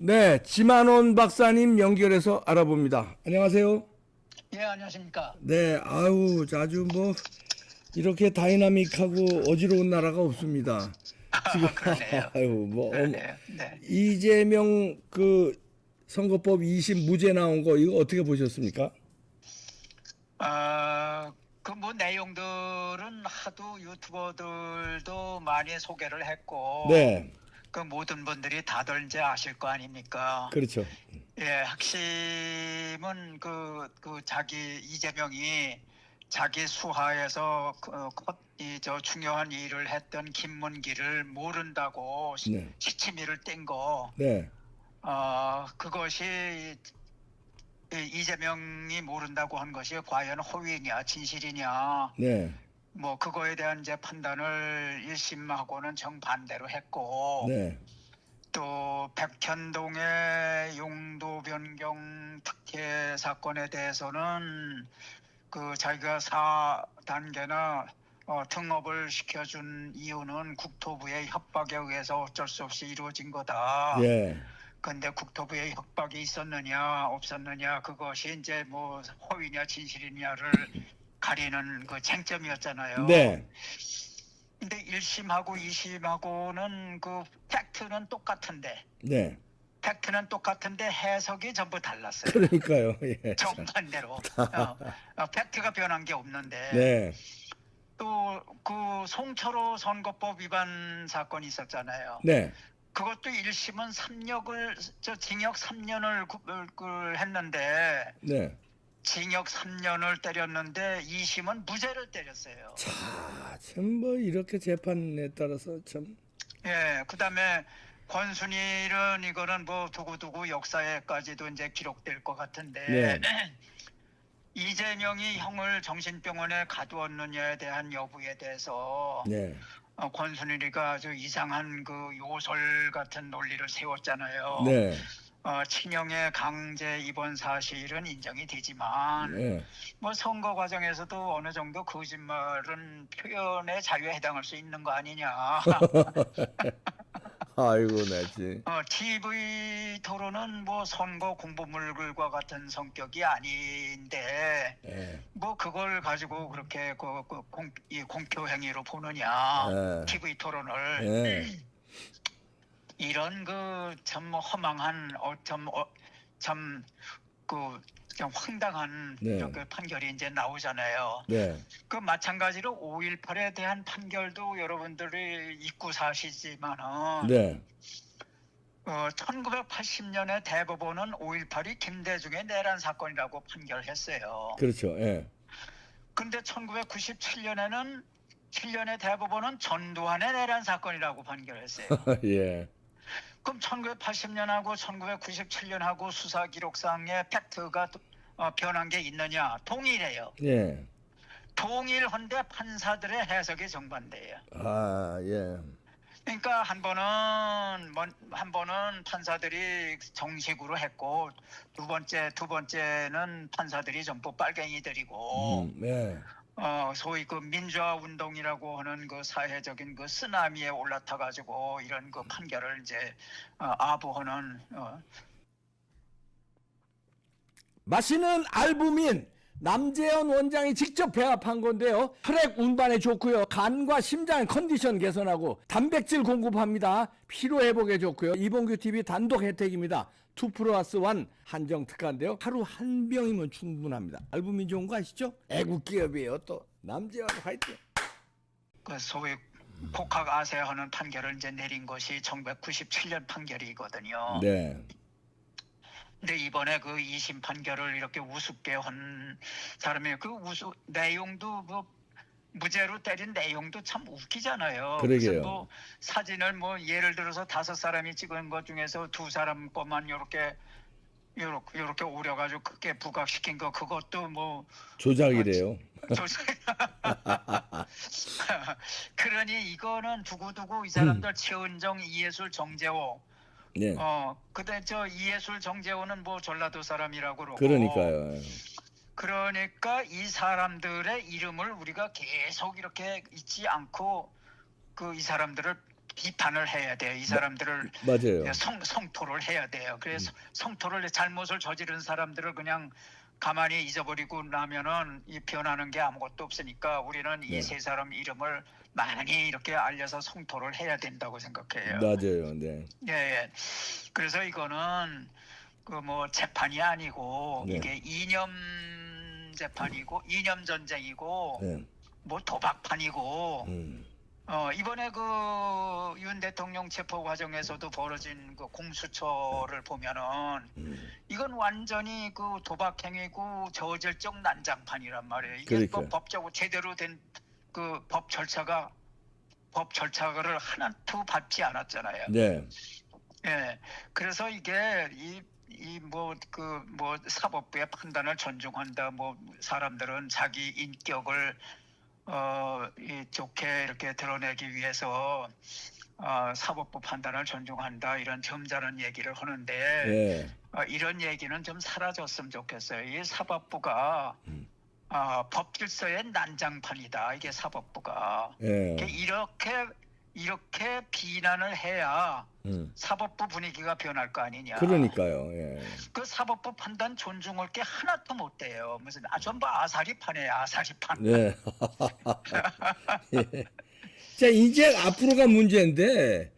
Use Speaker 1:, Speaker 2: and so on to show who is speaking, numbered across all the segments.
Speaker 1: 네, 지만원 박사님 연결해서 알아봅니다. 안녕하세요.
Speaker 2: 예, 안녕하십니까.
Speaker 1: 네, 아유, 아주 뭐 이렇게 다이나믹하고 어지러운 나라가 없습니다. 지금
Speaker 2: 그러네요.
Speaker 1: 아유, 뭐
Speaker 2: 그러네요. 네.
Speaker 1: 이재명 그 선거법 2심 무죄 나온 거 이거 어떻게 보셨습니까?
Speaker 2: 그 뭐 내용들은 하도 유튜버들도 많이 소개를 했고,
Speaker 1: 네,
Speaker 2: 그 모든 분들이 다들 이제 아실 거 아닙니까?
Speaker 1: 그렇죠.
Speaker 2: 예, 핵심은 자기 이재명이 자기 수하에서 저 중요한 일을 했던 김문기를 모른다고
Speaker 1: 네,
Speaker 2: 시치미를 뗀 거,
Speaker 1: 네,
Speaker 2: 그것이 이재명이 모른다고 한 것이 과연 허위냐 진실이냐
Speaker 1: 네,
Speaker 2: 뭐 그거에 대한 이제 판단을 1심하고는 정반대로 했고,
Speaker 1: 네,
Speaker 2: 또 백현동의 용도 변경 특혜 사건에 대해서는 그 자기가 4단계나 등업을 시켜준 이유는 국토부의 협박에 의해서 어쩔 수 없이 이루어진 거다.
Speaker 1: 예,
Speaker 2: 근데 국토부의 협박이 있었느냐 없었느냐 그것이 이제 뭐 허위냐 진실이냐를 가리는 그 쟁점이었잖아요.
Speaker 1: 네,
Speaker 2: 근데 1심하고 2심하고는 그 팩트는 똑같은데
Speaker 1: 네.
Speaker 2: 해석이 전부 달랐어요.
Speaker 1: 그러니까요. 예, 참.
Speaker 2: 정반대로. 팩트가 변한 게 없는데,
Speaker 1: 네,
Speaker 2: 또 그 송철호 선거법 위반 사건이 있었잖아요.
Speaker 1: 네,
Speaker 2: 그것도 1심은 징역 3년을 했는데,
Speaker 1: 네.
Speaker 2: 징역 3년을 때렸는데 2심은 무죄를 때렸어요.
Speaker 1: 자, 참 뭐 이렇게 재판에 따라서 참.
Speaker 2: 예, 그다음에 권순일은 이거는 뭐 두고두고 역사에까지도 이제 기록될 것 같은데,
Speaker 1: 네.
Speaker 2: 이재명이 형을 정신병원에 가두었느냐에 대한 여부에 대해서
Speaker 1: 네,
Speaker 2: 권순일이가 아주 이상한 그 요설 같은 논리를 세웠잖아요.
Speaker 1: 네,
Speaker 2: 친형의 강제 입원 사실은 인정이 되지만
Speaker 1: 네.
Speaker 2: 뭐 선거 과정에서도 어느 정도 거짓말은 표현의 자유에 해당할 수 있는 거 아니냐.
Speaker 1: 아이고, 나지.
Speaker 2: TV 토론은 뭐 선거 공보물과 같은 성격이 아닌데
Speaker 1: 네,
Speaker 2: 뭐 그걸 가지고 그렇게 이 공표 행위로 보느냐.
Speaker 1: 네,
Speaker 2: TV 토론을
Speaker 1: 네,
Speaker 2: 이런 그 참 허망한 참 황당한
Speaker 1: 네.
Speaker 2: 이렇게 판결이 이제 나오잖아요.
Speaker 1: 네,
Speaker 2: 그 마찬가지로 5.18에 대한 판결도 여러분들이 잊고 사시지만은
Speaker 1: 네,
Speaker 2: 1980년에 대법원은 5.18이 김대중의 내란 사건이라고 판결했어요.
Speaker 1: 그렇죠. 예,
Speaker 2: 근데 1997년에는 7년의 대법원은 전두환의 내란 사건이라고 판결했어요.
Speaker 1: 예,
Speaker 2: 그럼 1980년하고 1997년하고 수사 기록상의 팩트가 변한 게 있느냐? 동일해요.
Speaker 1: 예,
Speaker 2: 동일한데 판사들의 해석이 정반대예요.
Speaker 1: 아, 예,
Speaker 2: 그러니까 한 번은 판사들이 정식으로 했고 두 번째는 판사들이 전부 빨갱이들이고
Speaker 1: 예,
Speaker 2: 소위 그 민주화 운동이라고 하는 그 사회적인 그 쓰나미에 올라타 가지고 이런 그 판결을 이제 아부하는
Speaker 1: 마시는 알부민 남재현 원장이 직접 배합한 건데요. 혈액 운반에 좋고요. 간과 심장 컨디션 개선하고 단백질 공급합니다. 피로 회복에 좋고요. 이봉규 TV 단독 혜택입니다. 2+1 한정 특가인데요. 하루 한 병이면 충분합니다. 알부민 좋은 거 아시죠? 애국 기업이에요. 또 남재현 화이팅.
Speaker 2: 그 소위 복학 아세하는 판결을 이제 내린 것이 1997년 판결이거든요.
Speaker 1: 네.
Speaker 2: 근데 이번에 그 2심 판결을 이렇게 우습게 한 사람이 그 내용도 뭐 무죄로 때린 내용도 참 웃기잖아요.
Speaker 1: 그러게요.
Speaker 2: 그래서 뭐 사진을 뭐 예를 들어서 5사람이 찍은 것 중에서 2사람 것만 요렇게 오려가지고 크게 부각시킨 거 그것도 뭐
Speaker 1: 조작이래요.
Speaker 2: 그러니 이거는 두고두고 이 사람들 최은정, 이예술, 정재호
Speaker 1: 네.
Speaker 2: 근데 저 이예술 정재호는 뭐 전라도 사람이라고 그러고
Speaker 1: 그러니까요.
Speaker 2: 그러니까 이 사람들의 이름을 우리가 계속 이렇게 잊지 않고 그 이 사람들을 비판을 해야 돼요. 이 사람들을
Speaker 1: 맞아요.
Speaker 2: 성토를 해야 돼요. 그래서 성토를 잘못을 저지른 사람들을 그냥 가만히 잊어버리고 나면은 이 변하는 게 아무것도 없으니까 우리는
Speaker 1: 네.
Speaker 2: 이 세 사람 이름을 많이 이렇게 알려서 성토를 해야 된다고 생각해요.
Speaker 1: 맞아요. 네.
Speaker 2: 예, 예. 그래서 이거는 그 뭐 재판이 아니고
Speaker 1: 네.
Speaker 2: 이게 이념 재판이고 이념 전쟁이고
Speaker 1: 네.
Speaker 2: 뭐 도박판이고
Speaker 1: 음.
Speaker 2: 이번에 그 윤 대통령 체포 과정에서도 벌어진 그 공수처를 보면은 이건 완전히 그 도박 행위고 저질적 난장판이란 말이에요. 이게
Speaker 1: 그러니까.
Speaker 2: 뭐 법적으로 제대로 된 그 법 절차를 하나도 밟지 않았잖아요.
Speaker 1: 네.
Speaker 2: 예. 그래서 이게 뭐 사법부의 판단을 존중한다. 뭐 사람들은 자기 인격을 좋게 이렇게 드러내기 위해서 사법부 판단을 존중한다 이런 점잖은 얘기를 하는데
Speaker 1: 네.
Speaker 2: 이런 얘기는 좀 사라졌으면 좋겠어요. 이 사법부가 법 질서의 난장판이다. 이게 사법부가
Speaker 1: 네.
Speaker 2: 이렇게 비난을 해야 사법부 분위기가 변할 거 아니냐.
Speaker 1: 그러니까요. 예.
Speaker 2: 그 사법부 판단 존중할 게 하나도 못 돼요. 무슨 전부 아사리판이에요. 아사리판.
Speaker 1: 네. 예. 자, 이제 앞으로가 문제인데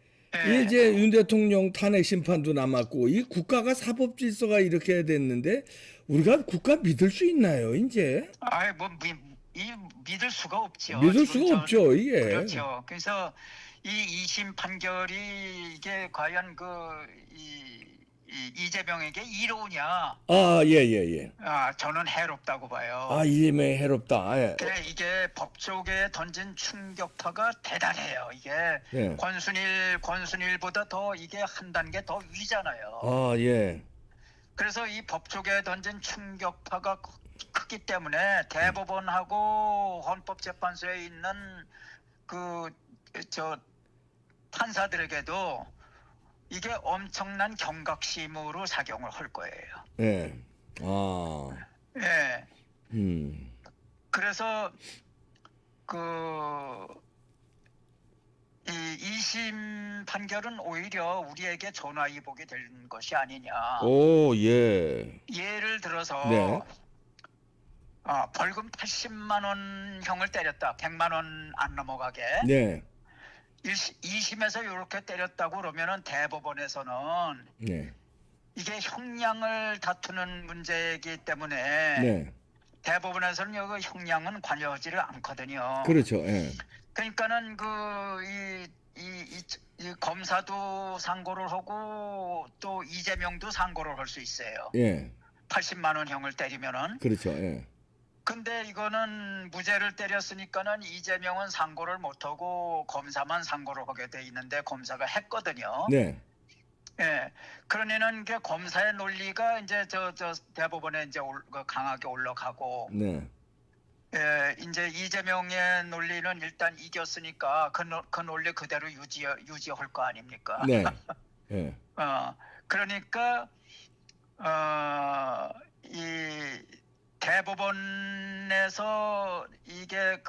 Speaker 2: 예.
Speaker 1: 이제 윤 대통령 탄핵 심판도 남았고 이 국가가 사법 질서가 이렇게 됐는데 우리가 국가 믿을 수 있나요, 이제?
Speaker 2: 아이 뭐 믿을 수가 없죠.
Speaker 1: 믿을
Speaker 2: 지금
Speaker 1: 수가 없죠, 이게.
Speaker 2: 그렇죠. 그래서 이 2심 판결이 이게 과연 이재명에게 이로우냐?
Speaker 1: 아, 예, 예, 예.
Speaker 2: 저는 해롭다고 봐요.
Speaker 1: 아, 이재명이 해롭다. 예.
Speaker 2: 이게 법조계에 던진 충격파가 대단해요. 이게
Speaker 1: 예.
Speaker 2: 권순일보다 더 이게 한 단계 더 위잖아요.
Speaker 1: 아, 예.
Speaker 2: 그래서 이 법조계에 던진 충격파가 크기 때문에 대법원하고 헌법재판소에 있는 판사들에게도 이게 엄청난 경각심으로 작용을 할 거예요.
Speaker 1: 예. 아.
Speaker 2: 예.
Speaker 1: 음.
Speaker 2: 그래서 이 2심 판결은 오히려 우리에게 전화위복이 된 것이 아니냐.
Speaker 1: 오, 예.
Speaker 2: 예를 들어서
Speaker 1: 네.
Speaker 2: 벌금 80만 원 형을 때렸다. 100만 원 안 넘어가게.
Speaker 1: 네.
Speaker 2: 2심에서 이렇게 때렸다고 그러면은 대법원에서는
Speaker 1: 네.
Speaker 2: 이게 형량을 다투는 문제이기 때문에
Speaker 1: 네.
Speaker 2: 대법원에서는 여기 형량은 관여하지를 않거든요.
Speaker 1: 그렇죠. 예.
Speaker 2: 그러니까는 이 검사도 상고를 하고 또 이재명도 상고를 할 수 있어요.
Speaker 1: 예.
Speaker 2: 80만 원 형을 때리면은.
Speaker 1: 그렇죠. 예.
Speaker 2: 근데 이거는 무죄를 때렸으니까는 이재명은 상고를 못 하고 검사만 상고를 하게 돼 있는데 검사가 했거든요.
Speaker 1: 네.
Speaker 2: 예. 그러니는 그 검사의 논리가 이제 저 대법원에 이제 강하게 올라가고
Speaker 1: 네.
Speaker 2: 예, 이제 이재명의 논리는 일단 이겼으니까 그 논리 그대로 유지할 거 아닙니까?
Speaker 1: 네. 예.
Speaker 2: 그러니까 이 대법원에서 이게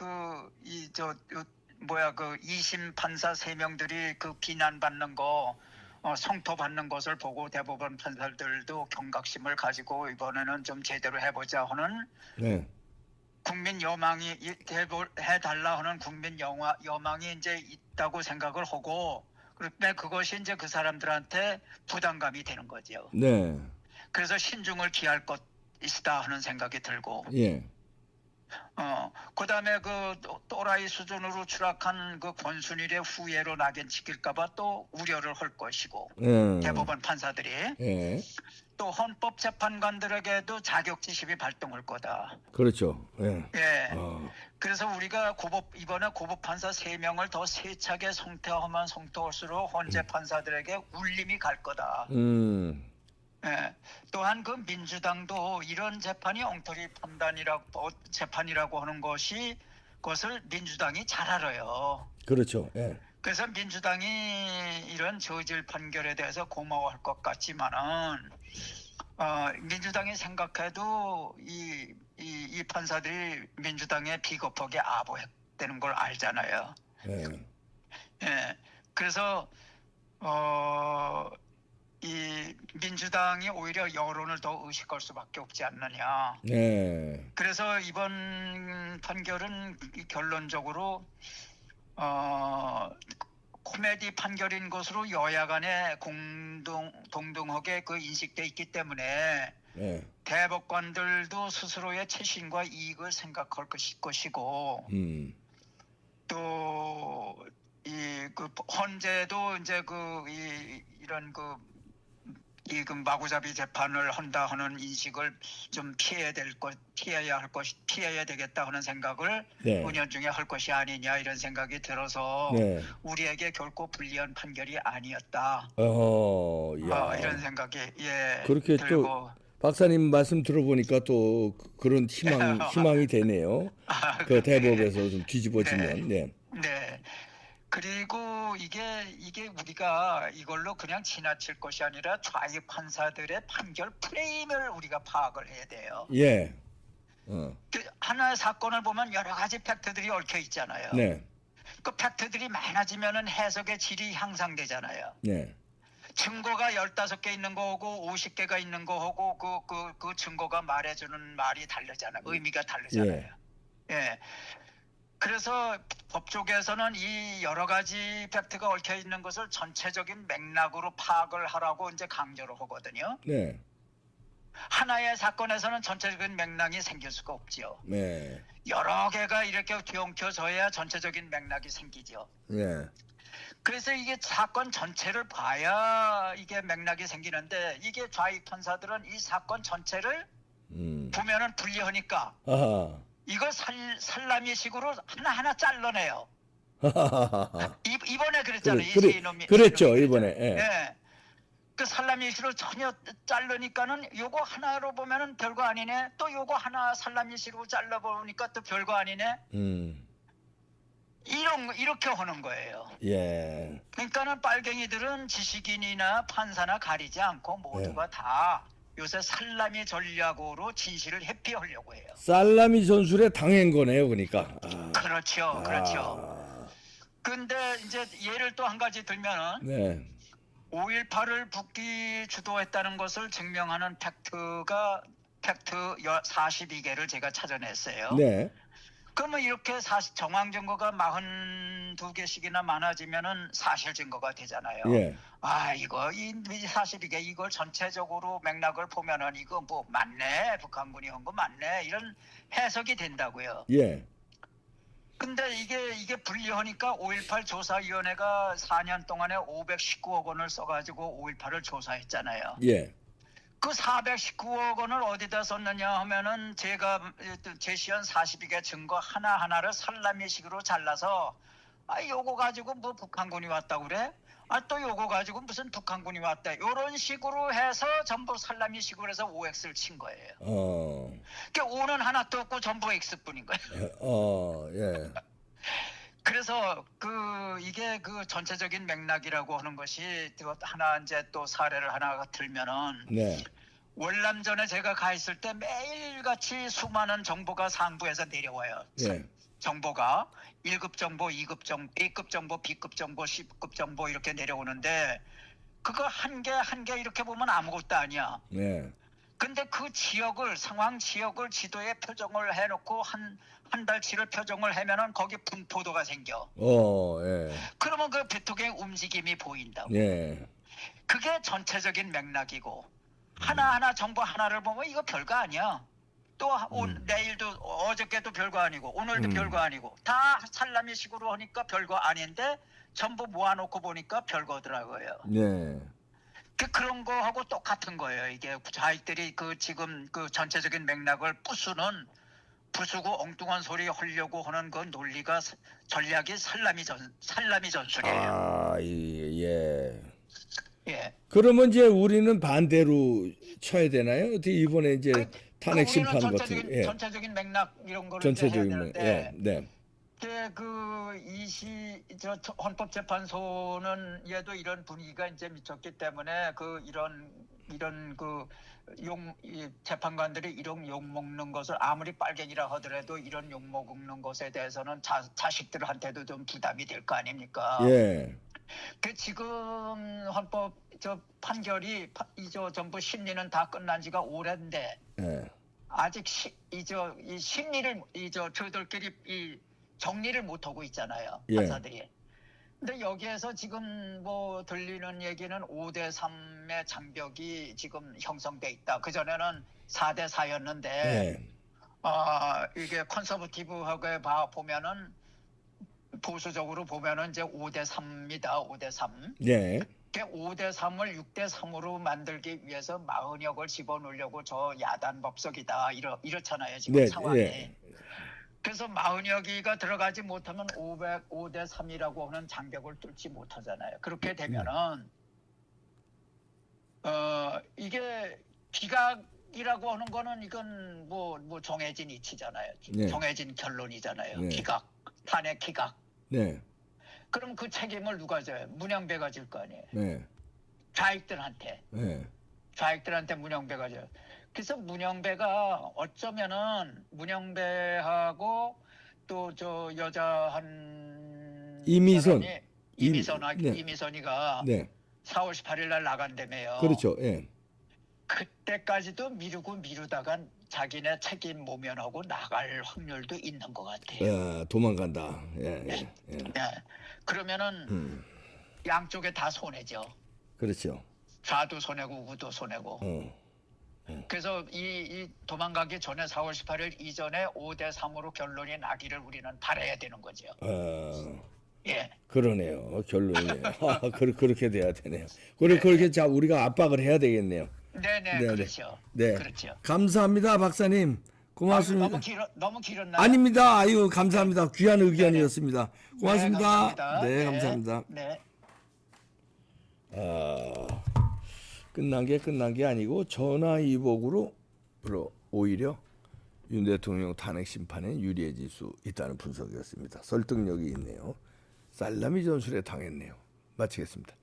Speaker 2: 2심 판사 3명들이 그 비난받는 거 성토받는 것을 보고 대법원 판사들도 경각심을 가지고 이번에는 좀 제대로 해보자 하는
Speaker 1: 네.
Speaker 2: 국민 여망이 해달라 하는 국민 여망이 이제 있다고 생각을 하고 그런데 그것이 이제 그 사람들한테 부담감이 되는 거죠.
Speaker 1: 네.
Speaker 2: 그래서 신중을 기할 것이다 하는 생각이 들고
Speaker 1: 예.
Speaker 2: 그다음에 그 또라이 수준으로 추락한 그 권순일의 후예로 낙인시킬까봐 또 우려를 할 것이고 대법원 판사들이
Speaker 1: 예.
Speaker 2: 또 헌법재판관들에게도 자격지심이 발동할 거다.
Speaker 1: 그렇죠. 예.
Speaker 2: 예. 그래서 우리가 이번에 고법 판사 3명을 더 세차게 성토하면 성토할수록 헌재 판사들에게 울림이 갈 거다. 예. 또한 그 민주당도 이런 재판이 엉터리 재판이라고 하는 그것을 민주당이 잘 알아요.
Speaker 1: 그렇죠. 예.
Speaker 2: 그래서 민주당이 이런 저질 판결에 대해서 고마워할 것 같지만은 민주당이 생각해도 이 판사들이 민주당의 비겁하게 아부했다는 걸 알잖아요.
Speaker 1: 예.
Speaker 2: 예. 그래서 이 민주당이 오히려 여론을 더 의식할 수밖에 없지 않느냐.
Speaker 1: 네.
Speaker 2: 그래서 이번 판결은 결론적으로 코미디 판결인 것으로 여야 간에 동등하게 그 인식돼 있기 때문에
Speaker 1: 네.
Speaker 2: 대법관들도 스스로의 최신과 이익을 생각할 것이고 또 이 그 헌재도 이제 이런 마구잡이 재판을 한다 하는 인식을 좀 피해야 되겠다 하는 생각을
Speaker 1: 네.
Speaker 2: 은연중에 할 것이 아니냐 이런 생각이 들어서
Speaker 1: 네.
Speaker 2: 우리에게 결코 불리한 판결이 아니었다.
Speaker 1: 야.
Speaker 2: 이런 생각이
Speaker 1: 그렇게
Speaker 2: 들고.
Speaker 1: 또 박사님 말씀 들어보니까 또 그런 희망이 되네요. 그 대법에서 좀 뒤집어지면. 네.
Speaker 2: 네. 그리고 이게 우리가 이걸로 그냥 지나칠 것이 아니라 좌익 판사들의 판결 프레임을 우리가 파악을 해야 돼요.
Speaker 1: 예.
Speaker 2: 그 하나의 사건을 보면 여러 가지 팩트들이 얽혀 있잖아요.
Speaker 1: 네.
Speaker 2: 그 팩트들이 많아지면은 해석의 질이 향상되잖아요.
Speaker 1: 네.
Speaker 2: 증거가 15개 있는 거하고 50개가 있는 거하고 그 증거가 말해주는 말이 다르잖아요. 의미가 다르잖아요. 예. 그래서 법조계에서는 이 여러 가지 팩트가 얽혀 있는 것을 전체적인 맥락으로 파악을 하라고 이제 강조를 하거든요.
Speaker 1: 네.
Speaker 2: 하나의 사건에서는 전체적인 맥락이 생길 수가 없지요.
Speaker 1: 네.
Speaker 2: 여러 개가 이렇게 뒤엉켜져야 전체적인 맥락이 생기죠.
Speaker 1: 네.
Speaker 2: 그래서 이게 사건 전체를 봐야 이게 맥락이 생기는데 이게 좌익 판사들은 이 사건 전체를 보면은 불리하니까
Speaker 1: 아하.
Speaker 2: 이거 살라미식으로 하나하나 잘라내요. 이번에 그랬잖아요.
Speaker 1: 그랬죠 이번에. 예.
Speaker 2: 예. 그 살라미식으로 전혀 자르니까는 요거 하나로 보면은 별거 아니네. 또 요거 하나 살라미식으로 잘라보니까 또 별거 아니네. 이렇게 하는 거예요.
Speaker 1: 예.
Speaker 2: 그러니까는 빨갱이들은 지식인이나 판사나 가리지 않고 모두가 다 요새 살라미 전략으로 진실을 회피하려고 해요.
Speaker 1: 살라미 전술에 당한 거네요, 그러니까.
Speaker 2: 그렇죠, 그렇죠. 근데 이제 예를 또 한 가지 들면은
Speaker 1: 네.
Speaker 2: 5.18을 북기 주도했다는 것을 증명하는 팩트 42개를 제가 찾아냈어요.
Speaker 1: 네.
Speaker 2: 그러면 이렇게 정황 증거가 42개씩이나 많아지면은 사실 증거가 되잖아요.
Speaker 1: 예.
Speaker 2: 이거 이 42개 이걸 전체적으로 맥락을 보면은 이거 뭐 맞네. 북한군이 한 거 맞네. 이런 해석이 된다고요.
Speaker 1: 예.
Speaker 2: 근데 이게 불리하니까 5.18 조사위원회가 4년 동안에 519억 원을 써가지고 5.18을 조사했잖아요.
Speaker 1: 예.
Speaker 2: 그 419억 원을 어디다 썼느냐 하면은 제가 제시한 42개 증거 하나하나를 살라미식으로 잘라서 요거 가지고 뭐 북한군이 왔다고 그래? 또 요거 가지고 무슨 북한군이 왔다. 이런 식으로 해서 전부 살라미식으로 해서 OX를 친 거예요. 그러니까 O는 하나도 없고 전부 X뿐인 거예요.
Speaker 1: 예.
Speaker 2: 그래서 이게 전체적인 맥락이라고 하는 것이 하나 이제 또 사례를 하나 들면은
Speaker 1: 네.
Speaker 2: 월남전에 제가 가 있을 때 매일같이 수많은 정보가 상부에서 내려와요.
Speaker 1: 예.
Speaker 2: 정보가 1급 정보, 2급 정보, A급 정보, B급 정보, C급 정보 이렇게 내려오는데 그거 한 개 한 개 이렇게 보면 아무것도 아니야.
Speaker 1: 네.
Speaker 2: 근데 그 상황 지역을 지도에 표정을 해놓고 한 달치를 표정을 하면은 거기 분포도가 생겨.
Speaker 1: 예.
Speaker 2: 그러면 그 배톡의 움직임이 보인다고.
Speaker 1: 예.
Speaker 2: 그게 전체적인 맥락이고 하나하나 정보 하나를 보면 이거 별거 아니야. 또 내일도 어저께도 별거 아니고 오늘도 별거 아니고 다 살라미식으로 하니까 별거 아닌데 전부 모아놓고 보니까 별거더라고요.
Speaker 1: 네.
Speaker 2: 그런 거하고 똑같은 거예요. 이게 좌익들이 지금 전체적인 맥락을 부수고 엉뚱한 소리 하려고 하는 그 논리가 전략이 살라미 전술이에요.
Speaker 1: 예.
Speaker 2: 예.
Speaker 1: 그러면 이제 우리는 반대로 쳐야 되나요? 어떻게 이번에 이제 탄핵 심판 같은
Speaker 2: 전체적인 맥락 이런 거를
Speaker 1: 전체적인
Speaker 2: 해야 되는데
Speaker 1: 네.
Speaker 2: 헌법재판소는 얘도 이런 분위기가 이제 미쳤기 때문에 이 재판관들이 이런 욕 먹는 것을 아무리 빨갱이라 하더라도 이런 욕 먹는 것에 대해서는 자식들한테도 좀 부담이 될 거 아닙니까?
Speaker 1: 예.
Speaker 2: 그 지금 헌법 저 판결이 이저 전부 심리는 다 끝난 지가 오래인데
Speaker 1: 예.
Speaker 2: 아직 이 심리를 저들끼리 이 정리를 못 하고 있잖아요.
Speaker 1: 예.
Speaker 2: 판사들이. 근데 여기에서 지금 뭐 들리는 얘기는 5대 3의 장벽이 지금 형성돼 있다. 그 전에는 4대 4였는데
Speaker 1: 예.
Speaker 2: 이게 컨서버티브하게 보면은 보수적으로 보면은 이제 5대 3입니다. 5대 3.
Speaker 1: 예.
Speaker 2: 5대 3을 6대 3으로 만들기 위해서 마흔역을 집어넣으려고 저 야단 법석이다. 이렇잖아요. 지금
Speaker 1: 네,
Speaker 2: 상황이.
Speaker 1: 예.
Speaker 2: 그래서 마흔여기가 들어가지 못하면 5대 3이라고 하는 장벽을 뚫지 못하잖아요. 그렇게 되면은 이게 기각이라고 하는 거는 이건 뭐 정해진 이치잖아요.
Speaker 1: 네.
Speaker 2: 정해진 결론이잖아요.
Speaker 1: 네.
Speaker 2: 기각, 탄핵 기각.
Speaker 1: 네.
Speaker 2: 그럼 그 책임을 누가 져요? 문영배가 질 거 아니에요.
Speaker 1: 네.
Speaker 2: 좌익들한테.
Speaker 1: 네.
Speaker 2: 좌익들한테 문영배가 져요. 그래서 문영배가 어쩌면은 문영배하고 또 저 여자 한
Speaker 1: 이미선.
Speaker 2: 사람이
Speaker 1: 네.
Speaker 2: 이미선이가
Speaker 1: 네.
Speaker 2: 4월 18일 날 나간다며요.
Speaker 1: 그렇죠. 예.
Speaker 2: 그때까지도 미루다가 자기네 책임 모면하고 나갈 확률도 있는 것 같아요.
Speaker 1: 도망간다. 예. 예. 예.
Speaker 2: 예. 그러면은 양쪽에 다 손해죠.
Speaker 1: 그렇죠.
Speaker 2: 좌도 손해고 우도 손해고. 그래서 이 도망가기 전에 4월 18일 이전에 5대 3으로 결론이 나기를 우리는 바라야 되는 거죠. 예.
Speaker 1: 그러네요. 결론이. 그렇게 돼야 되네요. 그렇게 자 우리가 압박을 해야 되겠네요.
Speaker 2: 네네, 그렇죠.
Speaker 1: 네.
Speaker 2: 그렇죠.
Speaker 1: 감사합니다, 박사님. 고맙습니다.
Speaker 2: 너무 길었나요?
Speaker 1: 아닙니다. 아유, 감사합니다. 귀한 의견이었습니다. 고맙습니다.
Speaker 2: 네,
Speaker 1: 네, 감사합니다.
Speaker 2: 네.
Speaker 1: 끝난 게 아니고 전화위복으로 오히려 윤 대통령 탄핵 심판에 유리해질 수 있다는 분석이었습니다. 설득력이 있네요. 살라미 전술에 당했네요. 마치겠습니다.